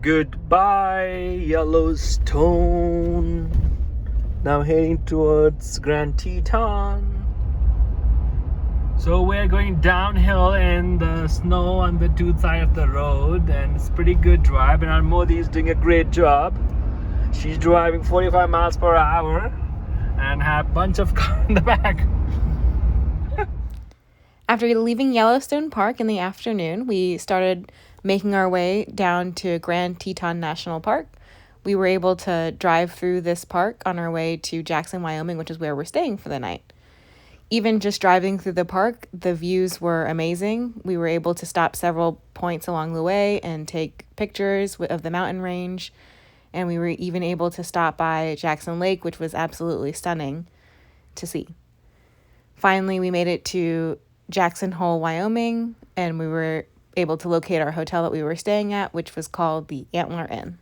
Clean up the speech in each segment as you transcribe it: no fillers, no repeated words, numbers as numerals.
Goodbye, Yellowstone. Now heading towards Grand Teton. So we're going downhill in the snow on the two sides of the road, and it's a pretty good drive. And our Modi is doing a great job. She's driving 45 miles per hour and have a bunch of cars in the back. After leaving Yellowstone Park in the afternoon, we started making our way down to Grand Teton National Park. We were able to drive through this park on our way to Jackson, Wyoming, which is where we're staying for the night. Even just driving through the park, the views were amazing. We were able to stop several points along the way and take pictures of the mountain range. And we were even able to stop by Jackson Lake, which was absolutely stunning to see. Finally, we made it to Jackson Hole, Wyoming, and we were able to locate our hotel that we were staying at, which was called the Antler Inn.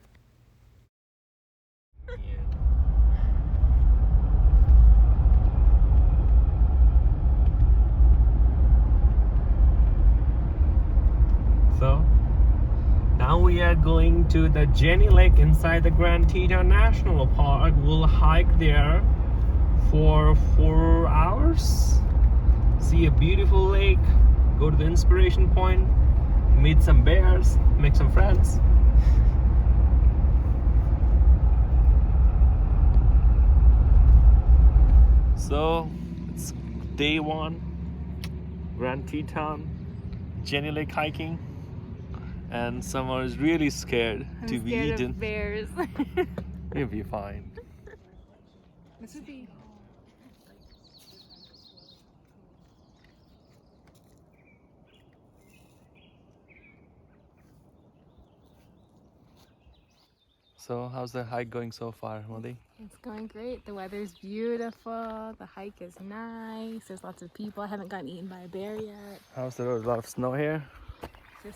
So now we are going to the Jenny Lake inside the Grand Teton National Park. We'll hike there for 4 hours, see a beautiful lake, go to the inspiration point, meet some bears, make some friends. So it's day one, Grand Teton, Jenny Lake hiking, and someone is really scared to be eaten. Of bears. You'll be fine. This would be. So how's the hike going so far, Modi? It's going great. The weather's beautiful. The hike is nice. There's lots of people. I haven't gotten eaten by a bear yet. How's the road? A lot of snow here? There's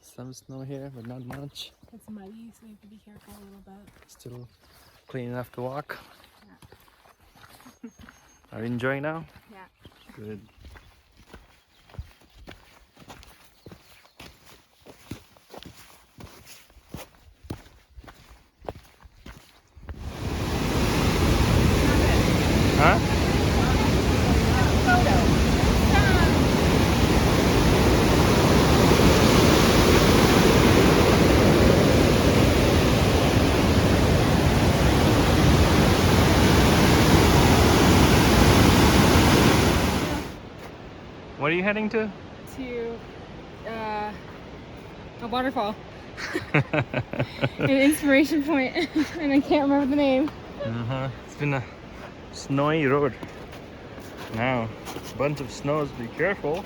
Some snow here, but not much. It's muddy, so you have to be careful a little bit. Still clean enough to walk. Yeah. Are you enjoying now? Yeah. Good. Huh? What are you heading to? To a waterfall. An inspiration point, and I can't remember the name. It's been a snowy road. Now, a bunch of snows, be careful.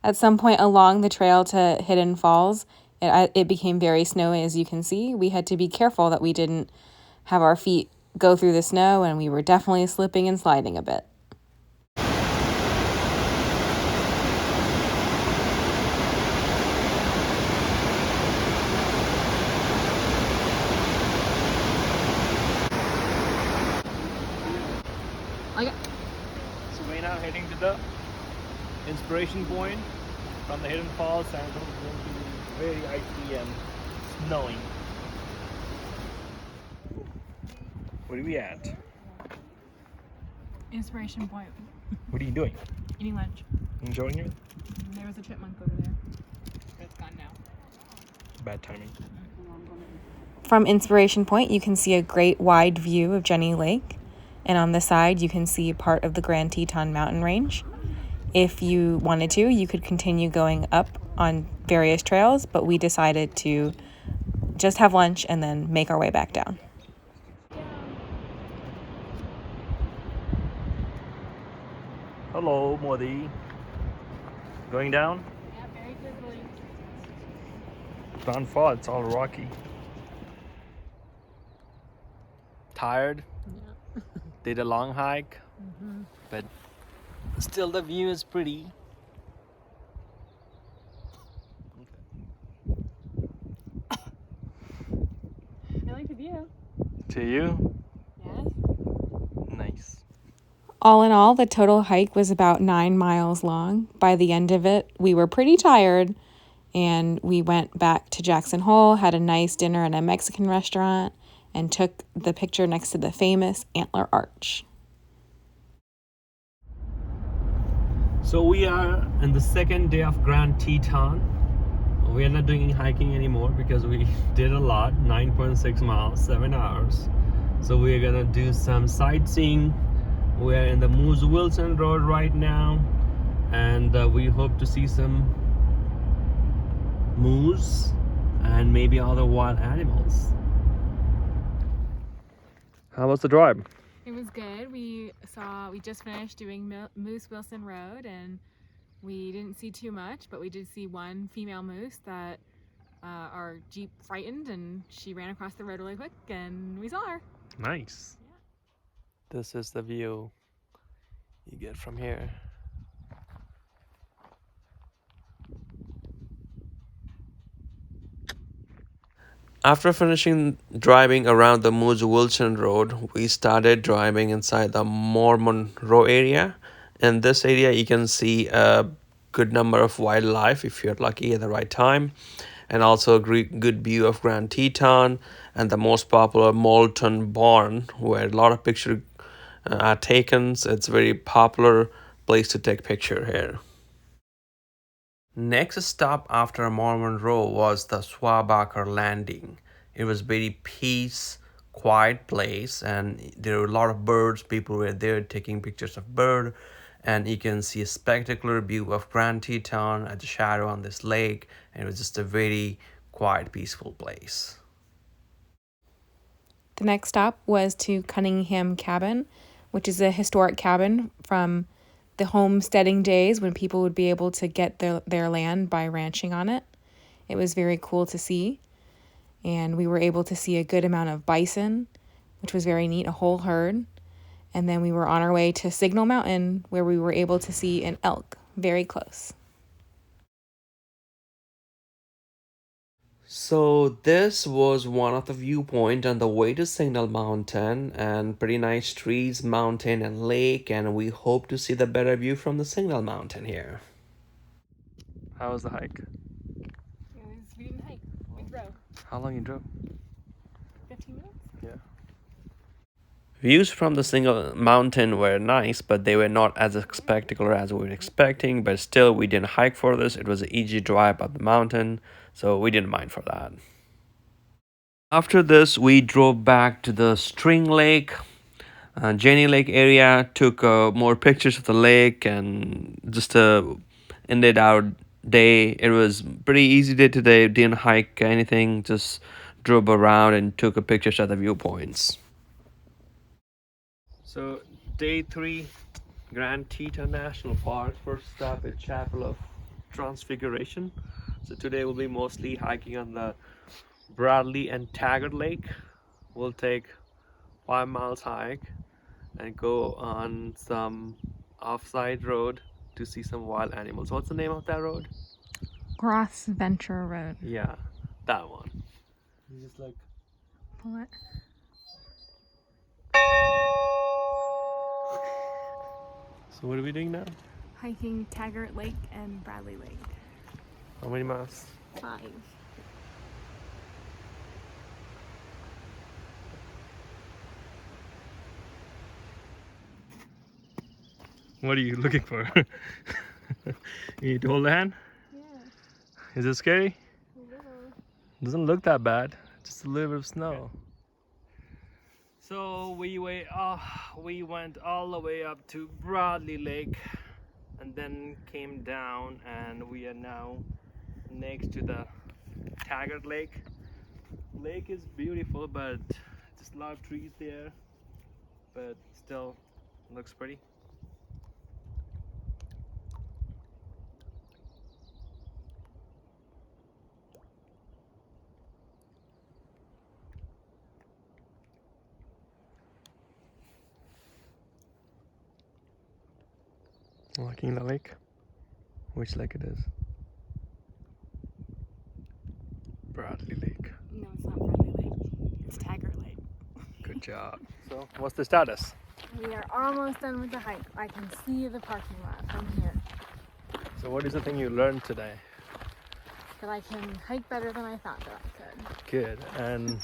At some point along the trail to Hidden Falls, it became very snowy, as you can see. We had to be careful that we didn't have our feet go through the snow, and we were definitely slipping and sliding a bit. So we're now heading to the inspiration point from the Hidden Falls, and it's going to be very icy and snowing. Where are we at? Inspiration point. What are you doing? Eating lunch. Enjoying it? There was a chipmunk over there. It's gone now. Bad timing. From Inspiration Point, you can see a great wide view of Jenny Lake. And on the side, you can see part of the Grand Teton mountain range. If you wanted to, you could continue going up on various trails, but we decided to just have lunch and then make our way back down. Hello, Modi. Going down? Yeah, very quickly. Don't fall, it's all rocky. Tired? Yeah. Did a long hike, but still the view is pretty. I like the view. To you? Yes. Nice. All in all, the total hike was about 9 miles long. By the end of it, we were pretty tired, And we went back to Jackson Hole, had a nice dinner at a Mexican restaurant, and took the picture next to the famous Antler Arch. So we are in the second day of Grand Teton. We are not doing any hiking anymore because we did a lot, 9.6 miles, 7 hours. So we are gonna do some sightseeing. We are in the Moose Wilson Road right now, and we hope to see some moose and maybe other wild animals. How was the drive? It was good. We just finished doing Moose Wilson Road, and we didn't see too much, but we did see one female moose that our Jeep frightened, and she ran across the road really quick, and we saw her. Nice. Yeah. This is the view you get from here. After finishing driving around the Moose Wilson Road, we started driving inside the Mormon Row area. In this area, you can see a good number of wildlife if you're lucky at the right time, and also a good view of Grand Teton and the most popular Molten Barn, where a lot of pictures are taken. So it's a very popular place to take picture here. Next stop after Mormon Row was the Swabacher Landing. It was very quiet place, and there were a lot of birds. People were there taking pictures of bird, and you can see a spectacular view of Grand Teton at the shadow on this lake. And it was just a very quiet, peaceful place. The next stop was to Cunningham Cabin, which is a historic cabin from the homesteading days when people would be able to get their land by ranching on it. It was very cool to see, and we were able to see a good amount of bison, which was very neat, a whole herd. And then we were on our way to Signal Mountain, where we were able to see an elk very close. So this was one of the viewpoint on the way to Signal Mountain, and pretty nice trees, mountain and lake, and we hope to see the better view from the Signal Mountain here. How was the hike? We didn't hike, we drove. How long you drove? 15 minutes? Yeah. Views from the Signal Mountain were nice, but they were not as spectacular as we were expecting. But still, we didn't hike for this. It was an easy drive up the mountain, so we didn't mind for that. After this, we drove back to the String Lake, Jenny Lake area, took more pictures of the lake, and just ended our day. It was pretty easy day today. Didn't hike anything, just drove around and took pictures at the viewpoints. So day 3, Grand Teton National Park. First stop is Chapel of Transfiguration. So today we'll be mostly hiking on the Bradley and Taggart Lake. We'll take 5 miles hike and go on some off-side road to see some wild animals. What's the name of that road? Cross Venture Road. Yeah, that one. You just like Pull it. So what are we doing now? Hiking Taggart Lake and Bradley Lake. How many miles? 5. What are you looking for? You need to hold the hand? Yeah. Is it scary? A little. Doesn't look that bad. Just a little bit of snow. So we went all the way up to Bradley Lake and then came down, and we are now next to the Taggart Lake. Lake is beautiful, but just a lot of trees there, but still looks pretty. Liking the lake? Which lake it is? Bradley Lake. No, it's not Bradley Lake. It's Taggart Lake. Good job. So, what's the status? We are almost done with the hike. I can see the parking lot from here. So, what is the thing you learned today? that I can hike better than I thought that I could. Good. And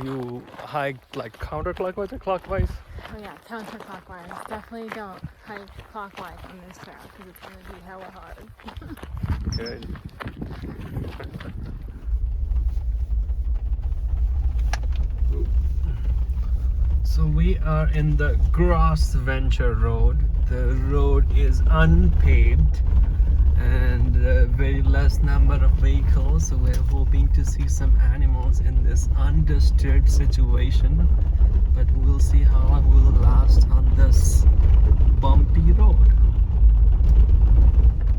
you hiked like counterclockwise or clockwise? Oh yeah, counterclockwise. Definitely don't hike clockwise on this trail because it's going to be hella hard. Good. So we are in the Gross Venture Road. The road is unpaved and very less number of vehicles. So we're hoping to see some animals in this undisturbed situation. But we'll see how long we'll last on this bumpy road.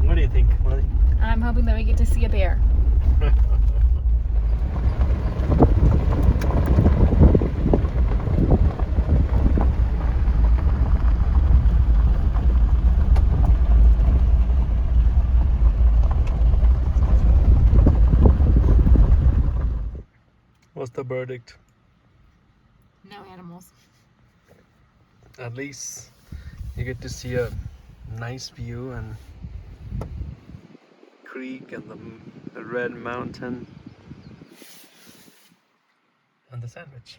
What do you think, Molly? I'm hoping that we get to see a bear. What's the verdict? No animals. At least you get to see a nice view and creek and the red mountain and the sandwich.